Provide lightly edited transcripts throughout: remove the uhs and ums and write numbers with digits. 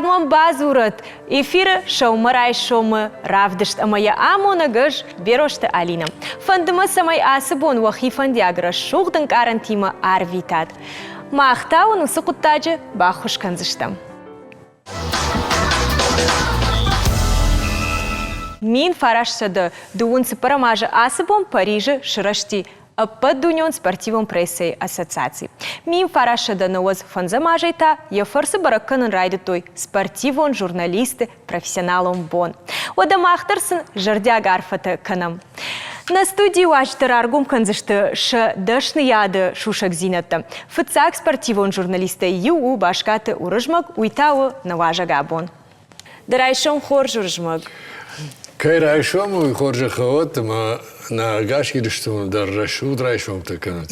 Ардмон базурат. Эфиры шоумарай шоумы равдышт амая амона гыж берошты Алина. Фандыма самай асыбон вахи фандиагра шуғдың карантима арвитат. Мақтауын усы құттажы бақуш канзыштам. Мин фарашсады дуынсы парамажы асыбон Парижы шырашти Поддуньон спортивом прессей ассоциации. Мин фарашада навоз фанзамажайта, я фарсы бараканын райды той спортивон журналисты профессионалом бон. Ода махтарсын жардяга арфата канам. На студии уачтар аргум канзышты ш дашны яды шушак зината. Фыцак спортивон журналисты ю башкаты урыжмак уйтау наважага бон. Дарайшом хор журжмак. Кайрайшом уй хоржа хават, ма на гашки рештун дар рашу драйшом таканат.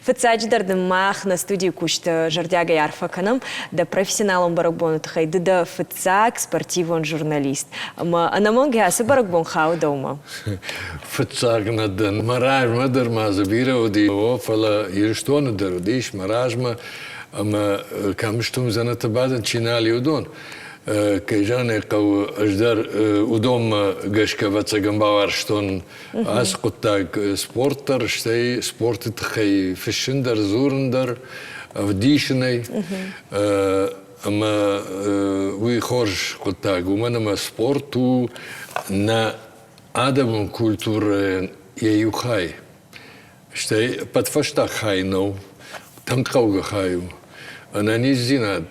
Фыцач дардым мах на студии кушта жардяга ярфа канам, да профессионалом баракбону тхай, да фыцак спортивон журналист. Ма анамонге асы баракбон хау дома. Фыцак надан маражма дар мазабира оди офала ирештун дар одиш маражма, ама камштум заната бадан чинали удон. Кайжане кау аждар удом гашка вацагамбавар штон аз куттаг спорттар штей спортит хай фишиндар зурндар вдишней ама уй хорж куттаг уманама спорту на адабун культура еюхай штей подфаштах хайнов танкауга хаю анани зинат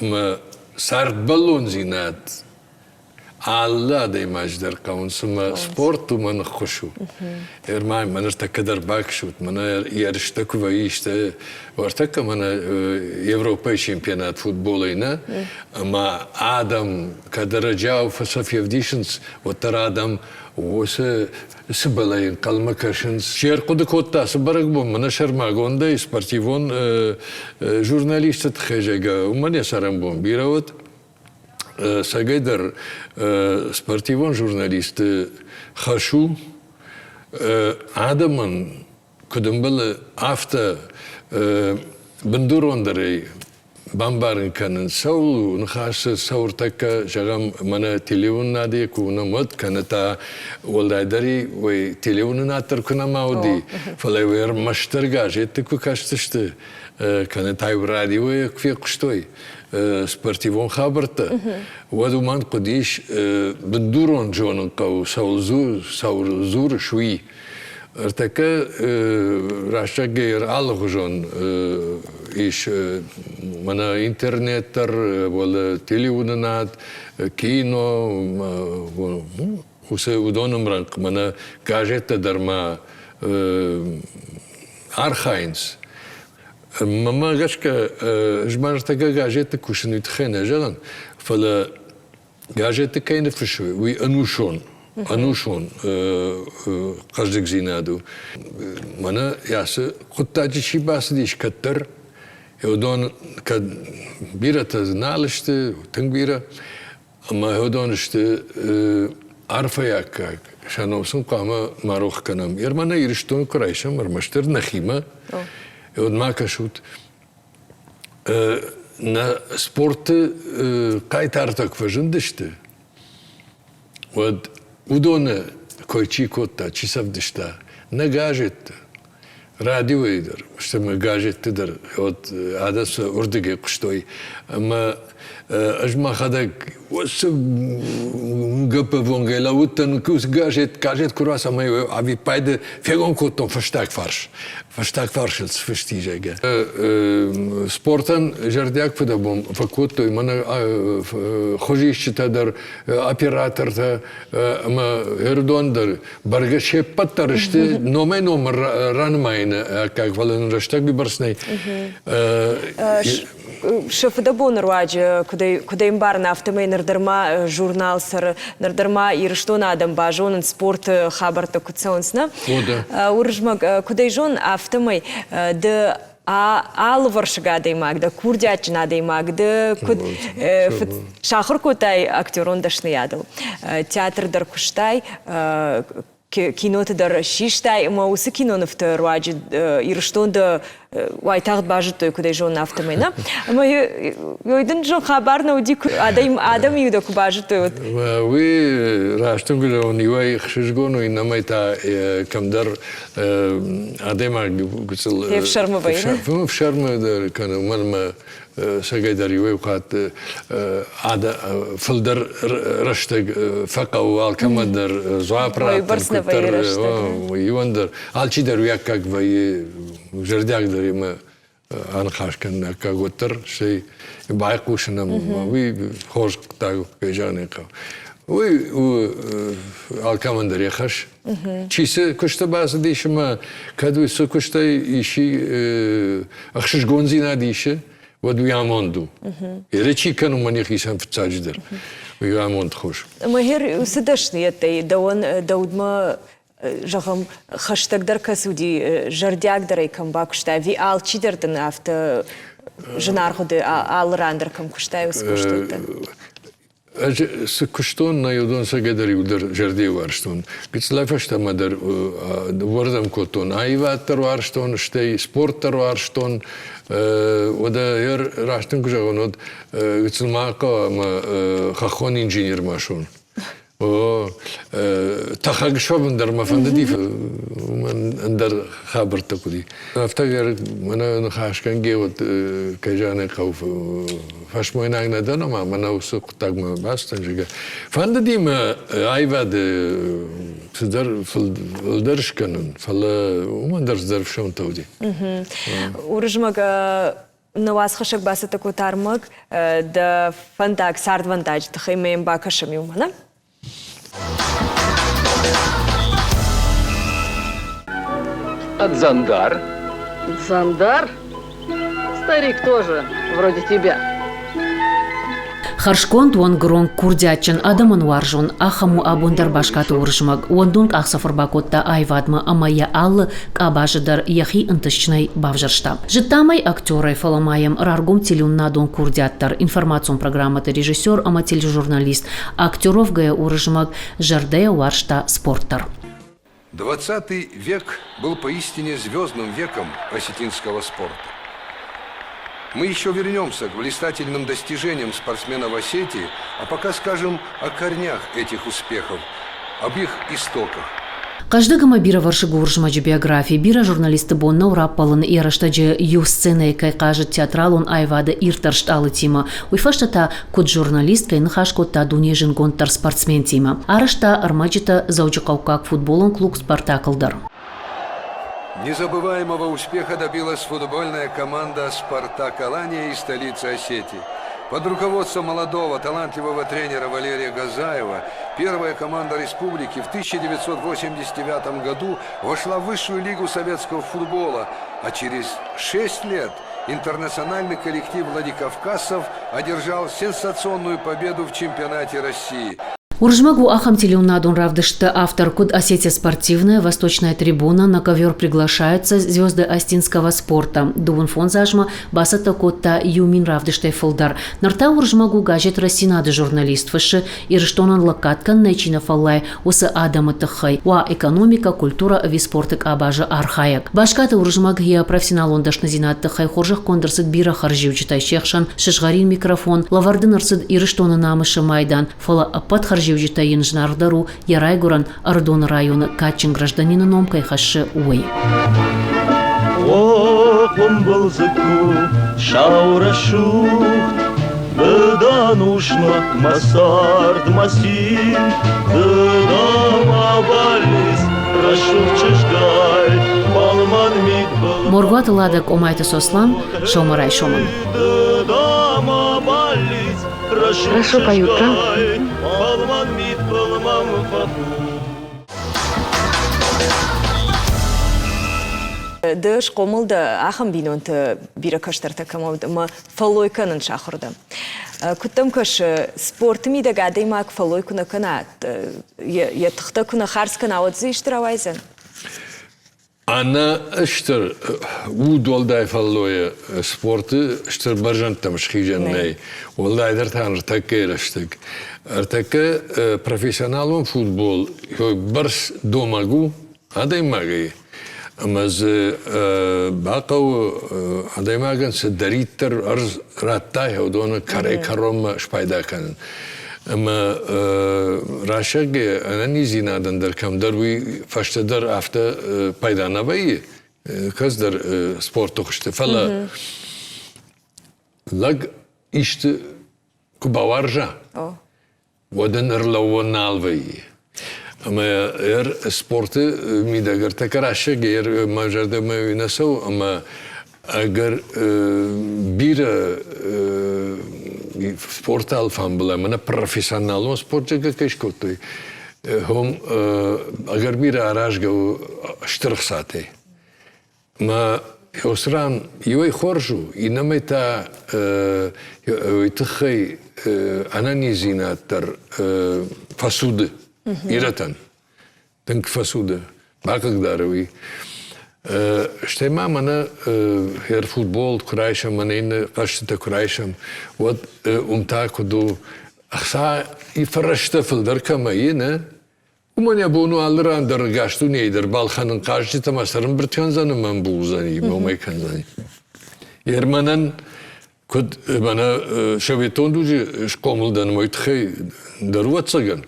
ама Сарт баллон зинат. Алла да имаш дар каунсума спорту мана خوشو. Ермай манар такадар бакшут, мана ярыштакува иште. Вартака мана Европа чемпионат футбола ина. Ама Адам кадараджау фасафьев дишенс, вот Адам осы сыбалайын қалмакашынс. Шер құды котта сыбарак бом, мана шармагонда спортивон журналистат хежега. Умане сарам бом бирават. Сагайдар спортивон журналисты хашу Адаман кудымбалы авто бандурондарай бамбарын канын саулу нхасы сауртака жагам мана телевон нади куна мод каната олдайдари вай телевонын аттар куна мауди фалайвер маштарга жетті ку каштышты канатай радио кве куштой спортивон хабарта вадуман кудиш бандурон джонын кау саурзур шуи Артака рашагер алгожон иш мана интернеттар вала телевизионат кино усе удоном ранг мана газета дарма архайнс мама гашка жмартага газета кушнит хена жалан фала газета кайна фишуй уи анушон Анушон каждый зинаду. Мана ясы куттаджи чибасы диш каттар. Еудон кад бирата зналышты, тыңбира. Ама еудон ішті арфаяк шановсын қама марух канам. Ермана ириштон kurayşam мармаштыр нахима. Еуд макашут. На спорты кайтартак важындышты. Вот Удона койчи котта чисавдышта на гаджет радио идер что мы гаджеты дар от адас урдыге куштой ама ажма хадак ос гп вонгела уттан кус гаджет кураса май ави пайде фегон коттон фаштак фарш фштижеге спортан жардяк фудабом факотто мана хожищта дар операторта ама эрдондар баргаше паттарышты номер ранмайна как вален раштак бибарснай Шефдабон руаджи, куда им бар на автомей нардарма журнал сар нардарма и что надам бажон спорт хабар такуционсна. Уржмак куда жон автомей да алваршга деймак да курдячна деймак да шахар котай актерон дашны ядыл. Театр дар куштай киноты дар шиштай ма усы кино нафтар ваджи ирштон да вайтагд бажит той кудай жон нафтамайна ама йойдын жон хабар на уди адам юда ку бажит той вы раштон гуля он юай хшижгону и намайта камдар адема гуцел в шарма байна в шарма да кана малма سجدر يوقعت عاد فلدر رشتق فقا والكمدر زعبرا ويبرسنا فيرشتق ويوندر عالشي در وياك في جرداك در ما أنا خاش كان كاغوتر شيء بايقوش نم وي خوش تاغو كيجاني قا وي والكمدر يخش چیسه کشته باز دیشه ما کدوی سو کشته ایشی اخشش گونزی ندیشه ودو ياموندو يريتشي كانوا منيخ يسام في التاجدر وياموند خوش ما هير وسدشني يتي دود ما جغم خشتك در كسودي جردياك در يكم باكشتا في آل چي در دن افت جنار خود آل راندر كم كشتا وسكشتا سكشتون نايودون سجدر يودر جردي وارشتون قلت لا فشتا مدر وردم كوتون ايوات تر وارشتون شتي سبورت تر وارشتون ودا ير راشتن كجاغونود قلت الماقا ما خاخون انجينير ماشون تخاق شوبن در مفنددي من اندر خابرتك دي افتكر انا نخاش كان جيوت كجاني خوف فاش مويناك ندانا ما انا وسق تاق ما باستنجا فنددي ما ايفاد صدر فلدرش كانن فلا وما درس درف شون تودي ورجمك نواز خشك باسه تكو تارمك د فنداك سارد فنداج تخيمين باكشم يومنا Дзандар. Зандар? Старик тоже, вроде тебя. Харшкон туан грон курдячен адаман варжон ахаму абундар башкаты уржмак уандунг ахсафарбакотта айвадма амая аллы кабажыдар яхи ынтышчнай бавжаршта. Житамай актерай фаламаем раргум телюннадон курдяттар информацион программаты режиссер ама тележурналист актеров гая уржмак жардея варшта спорттар. 20 век был поистине звездным веком осетинского спорта. Мы еще вернемся к блистательным достижениям спортсменов Осетии, а пока скажем о корнях этих успехов, об их истоках. Каждыгама бира варшыгы уржмаджы биографии, бира журналисты бонна ураппалын ярыштаджы ю сцены кай кажет театралун айвада иртаршт алы тима. Уйфаштата код журналист кай нахашкотта дунежин гонтар спортсмен тима. Арышта армаджита заучыкаукак футболын клуб спартаклдар. Незабываемого успеха добилась футбольная команда «Спартак Алания» из столицы Осетии. Под руководством молодого, талантливого тренера Валерия Газаева первая команда республики в 1989 году вошла в высшую лигу советского футбола, а через 6 лет интернациональный коллектив владикавказцев одержал сенсационную победу в чемпионате России. Уржмагу ахам телеунадун равдышта автор код Осетия спортивная, Восточная трибуна, на ковер приглашаются звезды остинского спорта. Дубун фон зажма, басата котта юмин равдыштай фолдар. Нарта уржмагу гажет рассинады журналист фаши, ирштонан лакаткан найчина фаллай, усы адама тахай, уа экономика, культура, виспортык абажа архаяк. Башката уржмаг я профессионал дашна зинат тахай, хоржах кондырсыд бира харжив читай шехшан, шишгарин микрофон, лавардын арсыд ирштона намыша майдан, фала апат харжив Жита инжнардару Ярайгуран Ардон района Качин гражданина Номкай хаши уй. Охом был зыку шаура шут, беданушма масард масин, бедама балис рашув чешгай, балман мид был. Моргуат ладак омайта сослан, шомарай шоман. Бедама балис Хорошо поют, правда? Дыш комылда ахам бинонты бира каштарта камавда ма фалойканын шахырда. Куттам каш спортыми да гадаймак фалойкуна канат. Я тхта куна харскана отзы иштравайзен. Ana iştir u dolday falloya sportu iştir barjantam şijanay. Vallahi der tanır takkelaştık. Artık profesyonel futbol bars domagu aday magi. Ama باقو adaymagan se daritter arz rattay o donu kare karom şpayda kan. Ama raşag anani zinadan der kam der vi faşteder hafta payda nabayı. Kız der sport işte fala. Lag işte kubavarja. Wadan erlawan nalbayı. Ama eğer sportu midagar tekrar eğer macerda mı nasıl ama eğer bir sport alfam bile mana profesyonel sporcu ka keşkotu hom eğer bir araç gav iştirak saati ma yosran yoy khorju inama ta yitxi ananizinatır fasudu İratan, tınk fasuda, bakık darıvi. İşte mana her futbol kurayşam, mana yine kaçta kurayşam. Vat takudu, aksa ifarışta fıldar kama yine. Umanya bunu alır der gaştu neydir? Balkanın karşı tamasların bir tanzanı man bu uzani, mamay kanzani. Yermanan kud bana şaveton ducu şkomuldan moytxi darvat sagan.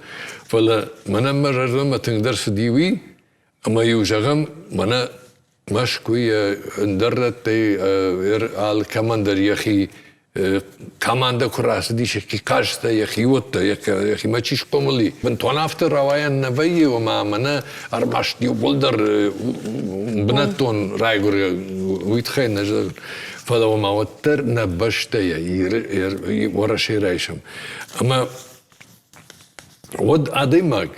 فلا منا مرة لما تقدرش ديوي أما يوجعهم منا مش كوي ندرت على كماندر يخي كماندا كراس دي شكي كاشتا يخي وطا يخي ما تشيش قوملي بنتوان أفتر رواية النبي وما منا أربعش ديو بولدر بنتون رايقور ويتخين نجد فلا وما وتر نبشتا ورا شي رايشم أما ود adaymak.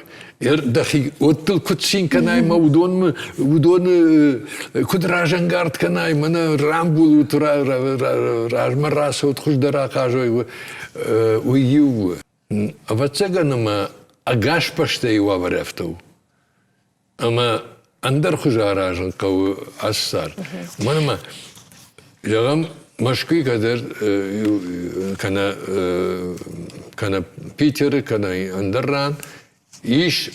Dahi otel kutsin kanay ma udon kudrajangard kanay mana rambul rajma rasot khujdara qajoy uyu. Avatsagana ma agash pashtay wavareftu. Ama andar khujarajan qaw assar. Mana ma jagam مشكي كدر كان بيتر كان اندران إيش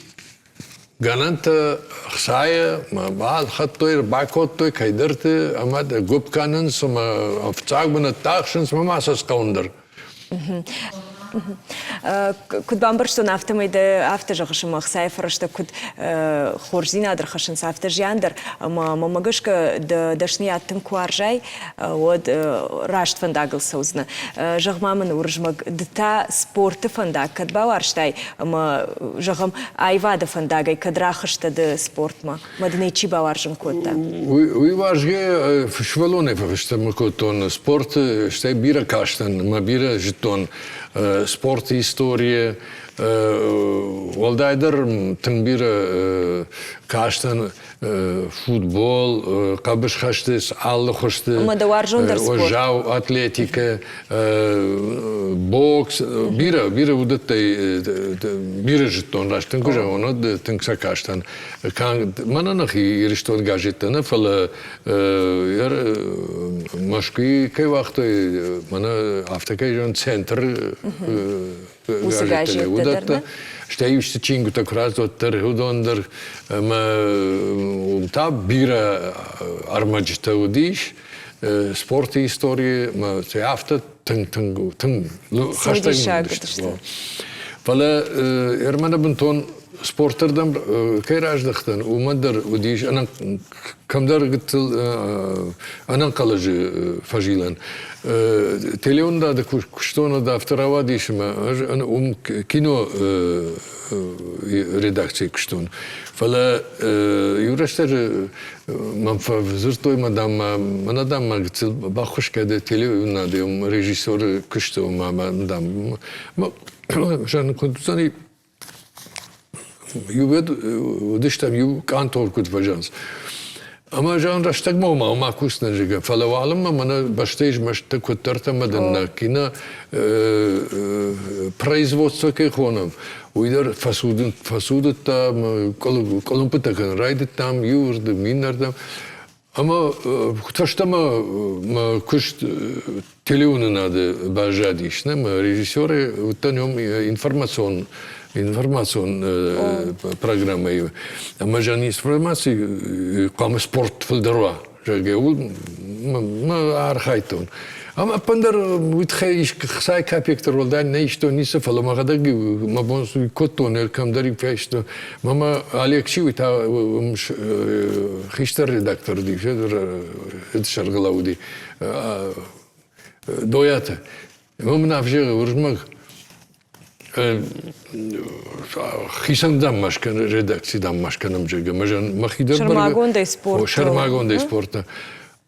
قالنت خسايا ما بعد خطوير باكوتوي كيدرت أما جوب كانن سما أفتاق من التاخشنس ما أساس كوندر Kud bambarshton aftamıydı afta jağışım xsay farashta kud xorzina der xashins afta janדר mamagashka dashni attım kuarjay od rasht fandagl sauzna jağmamın urjmag dta sportu fandag kad bawarshtay ama jağam ayvada fandagay kad rakhshta de sportma madnechi bawarjın kodda Uy varjge shvalone fashtam koton sport shtay bira kashtan ma bira jeton sport история Валдайдер тынбир каштан футбол кабыш хаштес аллы хошты ожау атлетика бокс бира удаттай бира життон раштын кужа оны тынкса каштан мананах ириштон газеттаны фала машки кай вакты мана автокайжон центр газеттеле удатта Știi, știi cingu te curază tăr hudonder ta bira armagista udiș sport istorie ma se aftă tâng hashtag Fala ermana bunton sporterdan kayrajdaktan umadar udiş anan kamdar gittil anan kalıcı fajilan Teleonda da kuştona da afterava dişime kino redakcije kuşton Fala yuraşlar man fazırtoy manadam gittil bakhoşkada teleonda diyorum rejisör kuşton manadam Jan kunduzani Yuved dıştam yuv kantor kutfajans. Ama jan raştak mama makusna jiga. Falavalım mı bana baştayış maşta kuttartamadan kina производство kehonam. Uyder fasudut da kolumpu takın raydıt tam yurdu minardam. Ama kutaştama kuş televizyonun adı Bajadi işte ama rejisörü utanıyorum информацион программы. Ama can informasyonu kamu sport filderwa. Жаге ул архайтон. Ama пандер витхайш ксай капектор волдан не что не сфало магадаги мабонс коттон элкамдари фешто. Мама Алексей та хиштер редактор ди шаргалауди. Доята. Мама навже урмаг Хисандам машкан редакциядан машканам жага. Мажан махидер Шармагондай спорт. Шармагондай спорта.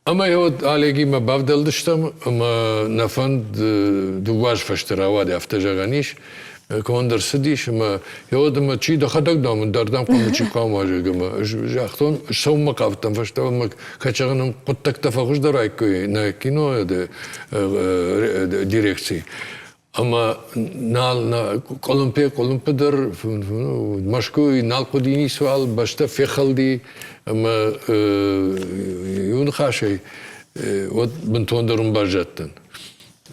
Ama eu alegi mă bavdeldıştam ama na fond duvaj fașterawa de aftajaganiş kondar sidiş ama eu de mă ci de hadak dam dardam kom ci kom ajega mă jahton şovma kavtam faștava mă kaçağınım quttak tafahuş da raykoy na kino de direksiyi. Ama na kolumpedir maşkoy nal kodini sual başta fekhaldi ama yun xaşey o buntondarım barjattan.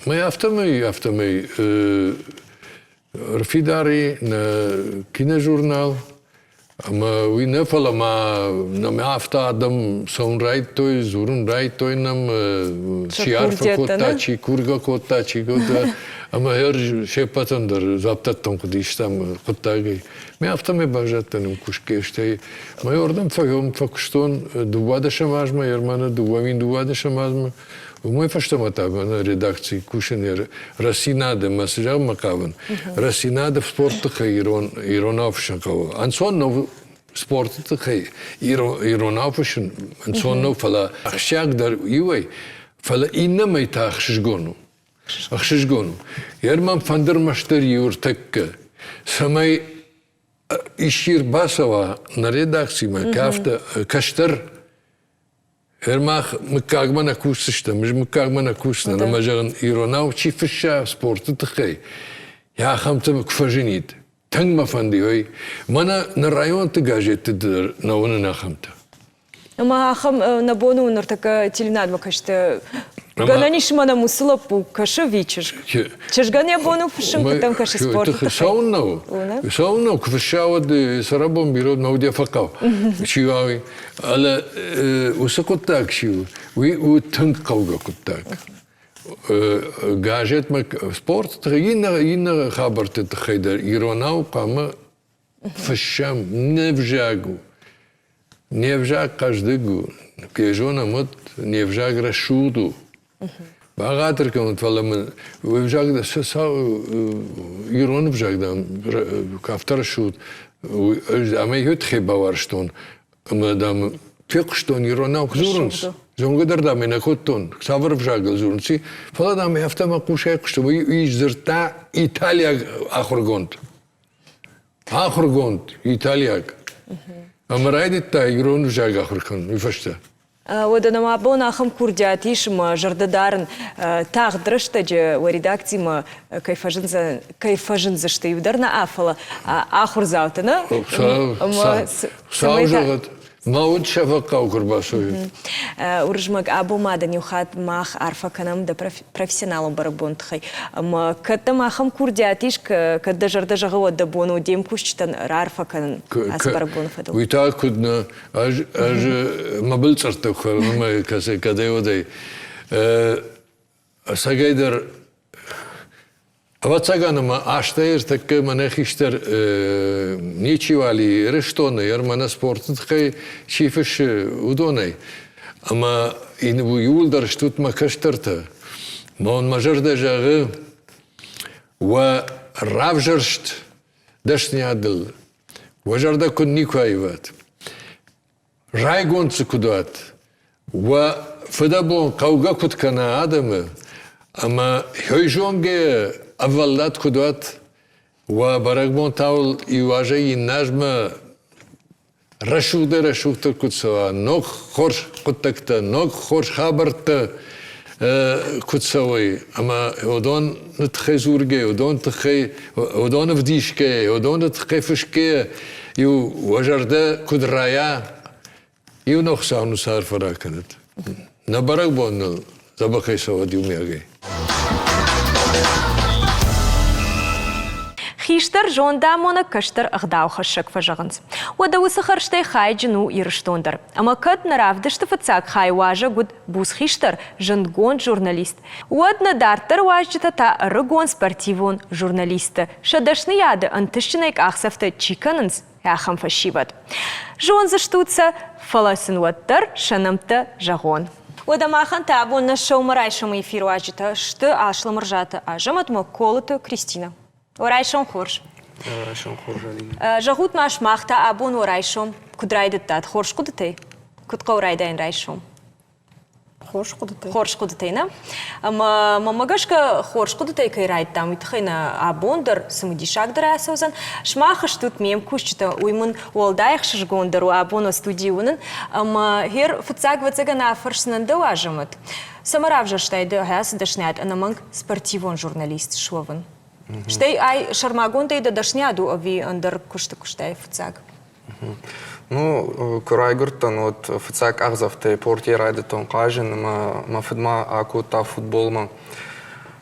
Ma yaftamay rfidari na kine jurnal ama vi ne fala na me hafta adam son raytoy zurun raytoynam çiarfa kotaçi kurga kotaçi kotaçi. Ama her şey patandır, zaptattan kudiştam kuttagi. Me haftamay barjattanım kuşke işte. Ma yordam fakuşton duvada şamazma, yermana duvamin duvada şamazma. Umay faştama tabi redakции kuşener rasinade masajam makavın. Rasinade sportu ironavşan kavu. Anson no sportu khay ironavşan anson no fala aşyak dar ivay fala innemay taxşgonu. Axşgonu. Yerman fandırmaştır yurtakka. Samay işir basava na redakciyma kafta kaştır. Yermah mıkkagmana kusıştı. Mıkkagmana kusıştı. Namajağın ironav çifişşa sportu tıkay. Ya xamta kufajinit. Tangma fandiyoy. Mana na rayon tıgajetidir na onu na xamta. Ama axam na bonu unurtaka tilinadma kaştı. Гананиш мана мусила пу каша вичеш. Чешгане бону фшим там каша спорт. Саунау кфшава де сарабом биро наудия факав. Чивави. Але усакоттак шив. Ви у тънк кауга коттак. Гажет ма спорт йина хабарте тхайдар иронау пама фшам невжагу. Невжаг каждыгу. Кежона мот невжаг рашуду. Bağatır ki unutmalı vücagda sağ iron vücagda kaftar şut ama yut khiba varşton ama dam tekşton irona kuzurunuz zongadar da mena kotton savr vücagda zurunsi falan da hafta ma kuşay kuştu bu izdirta İtalya akhurgont İtalya ama raydit da iron vücagda akhurkan müfeşte. Водана бона ахам курдятиш ма жардадарн таг дрыштаджи в редакции ма кайфажин за что юдарна афала ахурзаутана. Саужагат. Маут шафака укрбасуй. Уржмак абумада нюхат мах арфаканам да профессионалом барабонтхай. Ма катам ахам курдятиш када жардажагава да бону дем кушчтан арфакан ас барабон фадал. Уита кудна аж мабыл цартав харма касе кадеодай. Сагайдар Авацаганама аштаир такке манехиштер ничивали рештоны ярмана спортыткай чифиш удонай. Ама инву юлдар штутма каштарта. Мон мажарда жагы ва равжаршт дашни адыл. Важарда кун никвайват. Райгонцы кудат. Ва федабон кауга куткана адамы. Ама хойжонге авваллат кудат ва барагмон таул иважаи нажма рашугда кутсава ног хорш куттакта ног хорш хабарта كتسوي أما ودون نتخي زورجي ودون فديشكي ودون نتخي فشكي يو وجرده كدرايا يو نخسانو صار فراكنت نبرق بون زبقي سواد يومياجي Хиштер жон дамона кыштыр ăгдауха шык фажығынс. Ода усы хырштай хай жыну ирыштондыр. Ама кыт наравдышты фыцак хай важа гуд бус хиштер жындгон журналист. Одна дартыр важжыта та рыгон спортивон журналисты. Шадашны яды антышчынайк ахсафты чиканынс яхам фашиват. Жон заштуца фаласын уаттыр шанымты жағон. Ода махан табу на шоумарайшым эфир важжыта шты ашлымыржаты ажыматма колыты Кристина. Орайшом хорш. Орайшом хорш алина. Жагут маш махта абун орайшом кудрайдыт тат. Хорш кудытый? Кутка орайдайн райшом? Хорш кудытый. Хорш кудытый, на? Мамагашка хорш кудытый кай райд там. Итхайна абондар самудишагдыр асаузан. Шмахаш тут мем кушчыта уймын уалдайх шыжгондару абоно студиюнын. Хер фыцаг вацагана фаршсынанды важымыт. Самаравжаштайды хаясы дашнят анаманг спортивон журналист шуавын. Штей ай шармагон тейда дашняду ави андер куштай фыцаг. Ну, курайгуртан от фыцаг ахзавте порти райдетон кажен, ма фидма аку та футболма.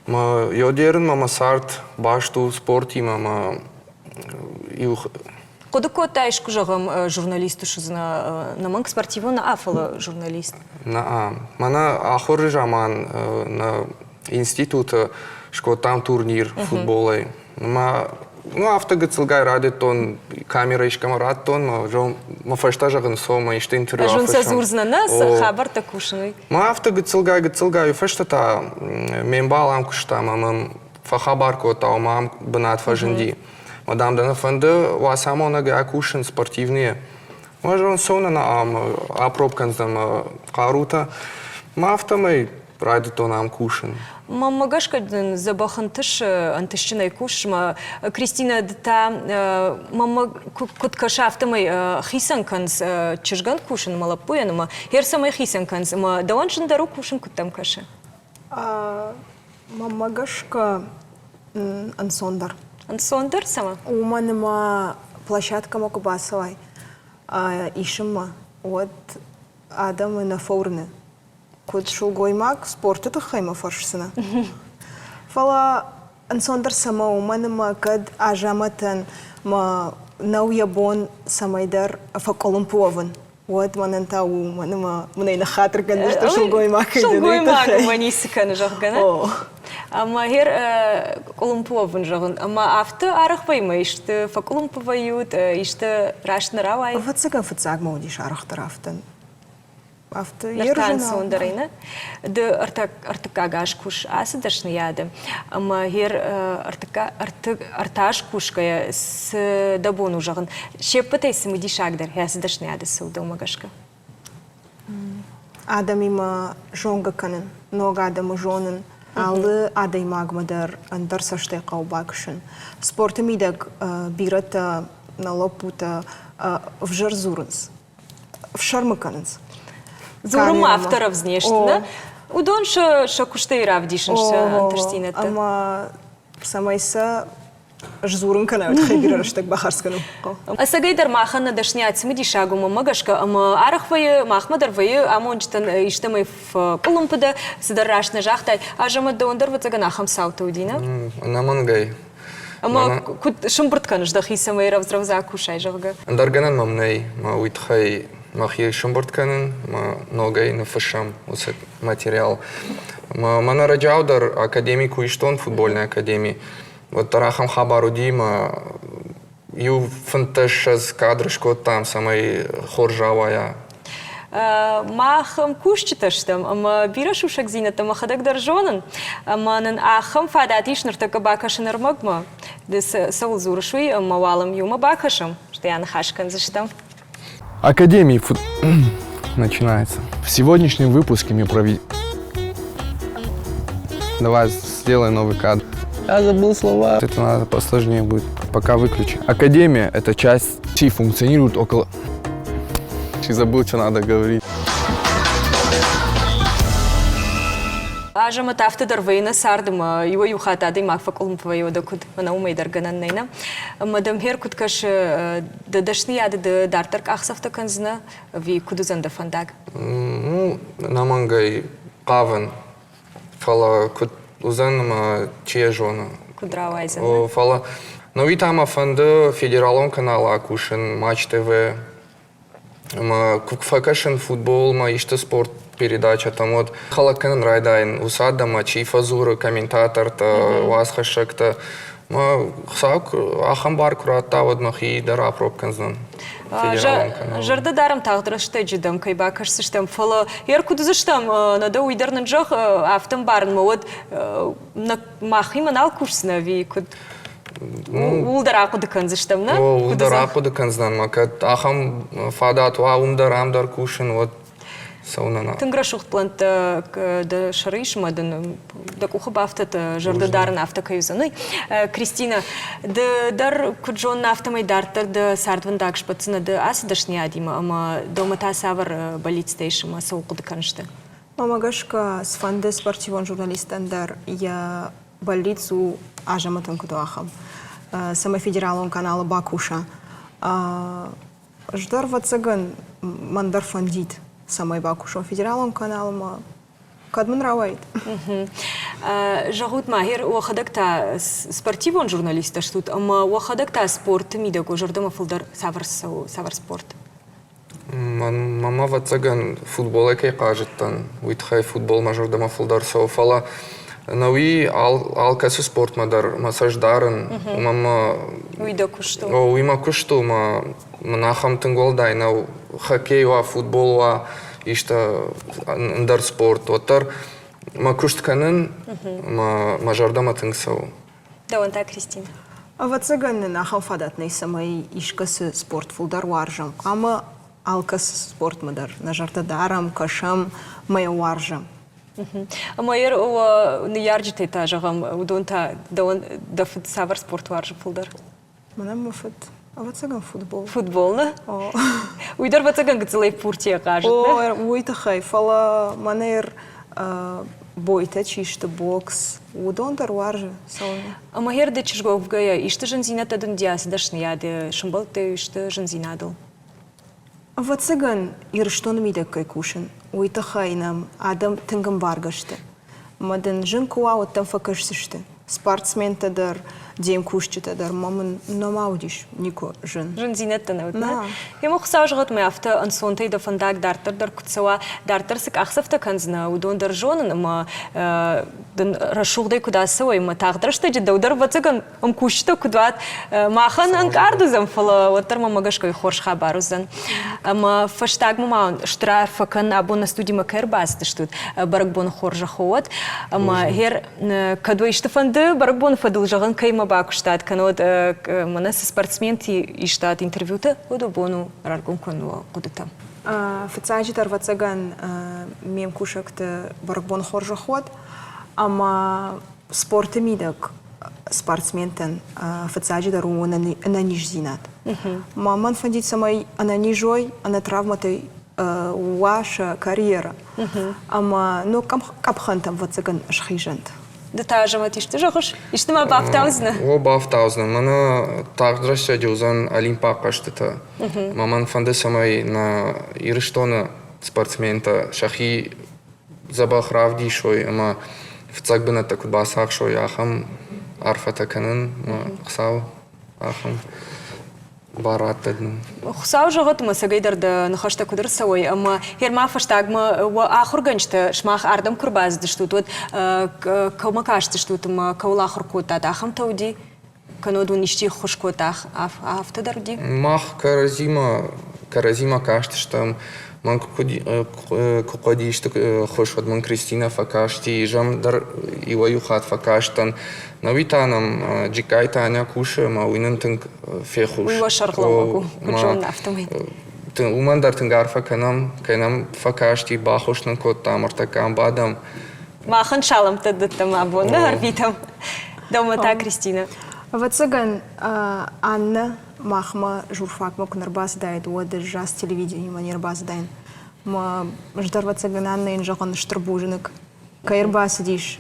Ма йодерен ма сарт башту спорти ма юх. Кодыко тайш кужагам журналисту шызна наманг спортивон афала журналист. Мана ахоры жаман на института что там турнир футболай. Ну, автогацилгай радитон, камера ишкамаратон, ма фаштажаган сома, иште интервью афашам. Ажун сазурзна нас, хабар такушный. Ма автогацилгай, фаштата, мембалам кушта, мам фахабарко та, мам банат фаженди. Мадам дана фанды, васамона га акушен спортивные. Мажон сона на апробканзам карута, ма автомай радитон ам кушен. Мамагашка забахантыш антышчынай кушма Кристина та мама куткашафтамай хисанканс чыжган кушын малапуянма хер самай хисанканс ма даван жындару кушын куттам каша. Мамагашка ансондар. Ансондар сама? Уманыма площадка Макубасовай. Ишыма от адамы на форны. Куд шулгоймак спорта тахайма фаршсына. Фала ансондар сама уманыма кад ажаматан ма науябон самайдар факолумпуаван. Вот манантау маныма мунайна хатыр гандышта шулгоймак. Шулгоймак манисыканы жағгана. Ама хер колумпуаван жағын. Ама авты арықпайма ишты факолумпувают, ишты рашны равай. Фацага маудиш арықтыр автын. Нартан сондарайна. Ды артыкагаш куш асы дашны яды. Ама хер арташ кушкая с дабону жағын. Шеппатай сымыди шагдар, асы дашны яды сылды умагашка. Адам има жонга канын, нога адамы жонын. Алы адай магмадар андар саштай қаубакшын. Спорты мидаг бирата налопута в жарзурынс. В шармыканынс. Зурым авторов знешті, удон шакуштай равдишыншы антыштейнетті. Ама самайса жзурын кана өтхай бирарыштак бахарсканым. Асагайдар махана дашнят сымыди шагума магашка, ама арахвайы махмадар вайы амончтан иштамай в Колумпада сыдар рашны жахтай, ажамадда ондар ватсаганахам саута удина? Намангай. Ама шымбыртканы ждах исамай равзравза кушай жағга? Андарганан мамнай, ма уйтхай махи шымбыртканын, ма ногай нафашам усет материал. Мана раджаудар академику иштон футбольной академии. Вот тарахам хабару дима, ю фанташаз кадрышко там самай хоржавая. Махам кушчиташтам, ама бираш ушак зината махадак даржонын. Аманын ахам фадатиш ныртака бакашыныр магма. Дес саул зурышуй мавалам юма бакашам, что я нахашкан заштам. Академии начинается. В сегодняшнем выпуске мы проведем... Давай сделай новый кадр. Я забыл слова. Это надо посложнее будет. Пока выключи. Академия – это часть, чьи функционирует около... Забыл, что надо говорить. Ажама тафта дървейна сардама, ива юхата да имах факулм твоя да куд наумай дърганан нейна. Мадам хер куд каш да дъшни яда да дартър ахсафта канзна, ви кудузан да фандаг. Ну, намангай павен. Фала куд узан ма чия жона. Кудрава айзан. Фала. Но ви там фанда федералон канал акушен, Матч ТВ. Ма факашен футбол, ма иште спорт передача там вот халакан райдайн усада ма чи фазура комментатор та васхашакта ма хсак ахам бар курата вот нахи дара пробканзан. Жарда дарам тағдырышты жидам кайбакаш сыштам фала ер кудузыштам нада уйдарнан жах автом барн мод на махи манал курсна ви куд улдара кудыканзыштам на улдара кудыканзан макат ахам фадат ва умдарам дар кушен вот саунана тынгра шухт плант да шарышма да куха бафтат жарда дарн авто каюзаны Кристина да дар куджон автомай дартар да сардван дагшпацна да асдашни адима ама дома та савар балитстейшма саукудыканышты. Мамагашка с фанды спортивон журналистан дар я больницу ажаматан кудуахам. Сама федералон канала Бакуша. Ждар вацаган мандар фандит. Самай Бакушон федералон каналма кадман равайт. Жагут махир уахадакта спортивон журналиста штут, ама уахадакта спорт мидаго жардама фулдар савар спорт. Мама вацаган футбол екай кажеттан. Уитхай футбол мажордама фулдар софала. Науи алкасы спорт мадар массаждарын. Мама уида кушту. Уима кушту ма нахам тынголдай нау хоккейва футболва ишта ндар спорт отар ма куштканын ма жардама тыңсау. Даванта Кристина. Вацаган нахам фадатный самай ишкасы спорт фулдар варжам. Ама алкасы спорт мадар на жарда дарам кашам мая варжам. Ама ер не ярджите та жагам удонта да савар спорт варжа фулдар. Манам мафат. А вацаган футбол. Футбол, на? Уйдар вацаган гцелей пуртия кажет, да? Уйтахай, фала манер бойта, чишта бокс. Удонтар варжа сауна. Ама хер де чижгов в гая, ишта жензината дун диас дашни яде, шамбал те ишта жензинадал. Вацаган ирштон мидак кай кушен. Уйтахай нам адам тынгам баргашты. Мадан жын куа оттан факашсышты. Спортсмен тадар, дем кушчы тадар, мамын намаудиш нико жын. Жын зинетті наудна. Ема құсау жығыт май авта ансонтай да фандак дартар дар күтсауа дартар сік ақсафта канзна удон дар жонын, ама рашуғдай кудасауа, ема тағдырышта жи даудар вацаган ам кушчыта кудват махан анкардузам фала оттар мамагашкой хоршха барузан. Ама фаштаг мама штра факан абон на студии макер басты штут баракбон хоржа хоот, ама хер кадва ишта фанд барбон фадыл жаган кайма бакуштат канот манас спортсменти иштат интервюта удобону раргон кону кудата. Фацаджитар вацаган мем кушакта барбон хоржа ход, ама спорта мидак спортсментен фацаджитар ананиш зинат. Маман фандит самай ананижой, ана травматай ваша карьера. Ама ну капхантам вацаган шхижант. Да тажамат иште жахыш, иште ма бафтаузна. О бафтаузна, мана тағдырышта жаузан олимпа қаштыта. Маман фанды самай на ирыштона спортсмента шахи забах равди шой, ама вцак бына такут басах шой, ахам арфата канын, қсау, ахам барат едну. Хусау жагат ма сагайдар да нахашта кудыр савой, ама херма фаштагма ахурганчта шмах ардам курбаз диштут, вот каумакашты штут, ма каулахур котат, ахам тауди, каноду ништи хушкотах, афтадарди. Мах каразима кашты штам, ман кукади шту хушвад ман Кристина факашти, жам дар иваюхат факаштан. Навитанам джикай таня куша, ма уинан тынг фехуш. Уйва шархлаваку, куджон нафтамай. Уман дар тынгарфа канам факашти бахушнан кот тамарта камбадам. Махан шалам таддаттам абонна арбитам. Дома та Кристина. Вацаган Анна махма журфак ма кунарбас дайд, уады жас телевидение манербас дайн. Ма ждар вацаган Анна инжаган штырбужинок. كير باسديش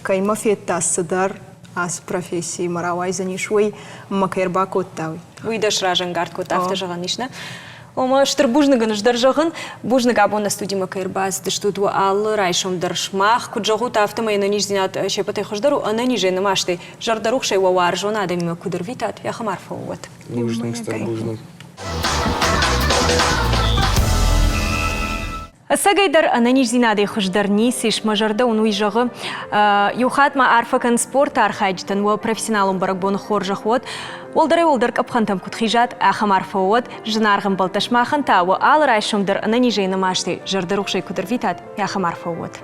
كيما في التصدر as профессии маравайзани шуй макер бакоттави. Уйдаш ражангард кот автожаганишна. Ома штыр бужныгын ждар жагын, бужнык абон на студии макер бас дештуду ал райшом даршмах куджагут автомай на ниждинат шепатай хождару, а на ниже намашты жардарух шей вавар жона да мимо кудр витат, я хамар фауат. Бужным стар бужным. Сагайдар ананиш зинадай хождарни сиш мажарда унуй жагы юхат ма арфакан спорт архайджтан ва профессионалум баракбон хоржахвот олдар капхантам кутхижат ахамар фауат жнаргам балташмахан та ва ал райшумдар ананижей намашты жардарухшей кудр витат я хамар фауат.